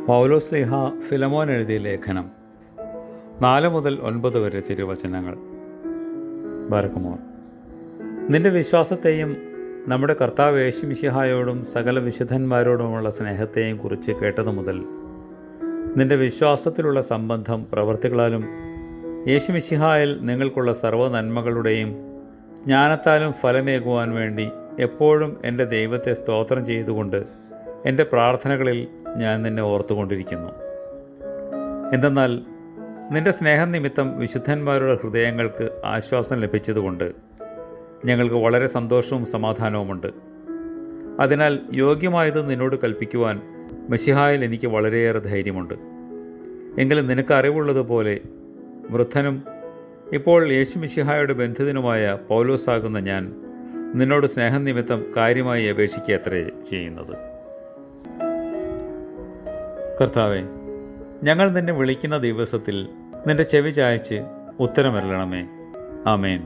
പൗലോസ്ലീഹ ഫിലമോൻ എഴുതിയ ലേഖനം 4-9 വരെ തിരുവചനങ്ങൾ. ബാരക്കുമോർ. നിന്റെ വിശ്വാസത്തെയും നമ്മുടെ കർത്താവ് യേശുമിശിഹായോടും സകല വിശുദ്ധന്മാരോടുമുള്ള സ്നേഹത്തെയും കുറിച്ച് കേട്ടതു മുതൽ നിന്റെ വിശ്വാസത്തിലുള്ള സംബന്ധം പ്രവൃത്തികളാലും യേശുമിശിഹായിൽ നിങ്ങൾക്കുള്ള സർവ്വ നന്മകളുടെയും ജ്ഞാനത്താലും ഫലമേകുവാൻ വേണ്ടി എപ്പോഴും എൻ്റെ ദൈവത്തെ സ്തോത്രം ചെയ്തുകൊണ്ട് എൻ്റെ പ്രാർത്ഥനകളിൽ ഞാൻ നിന്നെ ഓർത്തുകൊണ്ടിരിക്കുന്നു. എന്തെന്നാൽ നിന്റെ സ്നേഹം നിമിത്തം വിശുദ്ധന്മാരുടെ ഹൃദയങ്ങൾക്ക് ആശ്വാസം ലഭിച്ചതുകൊണ്ട് ഞങ്ങൾക്ക് വളരെ സന്തോഷവും സമാധാനവുമുണ്ട്. അതിനാൽ യോഗ്യമായത് നിന്നോട് കൽപ്പിക്കുവാൻ മിശിഹായിൽ എനിക്ക് വളരെയേറെ ധൈര്യമുണ്ട്. എങ്കിലും നിനക്ക് അറിവുള്ളതുപോലെ വൃദ്ധനും ഇപ്പോൾ യേശുമിശിഹായുടെ ബന്ധിതനുമായ പൗലോസാകുന്ന ഞാൻ നിന്നോട് സ്നേഹം നിമിത്തം കാര്യമായി അപേക്ഷിക്കത്രേ ചെയ്യുന്നത്. കർത്താവേ, ഞങ്ങൾ നിന്നെ വിളിക്കുന്ന ദിവസത്തിൽ നിന്റെ ചെവി ചായച്ച് ഉത്തരമരുളണമേ. ആമേൻ.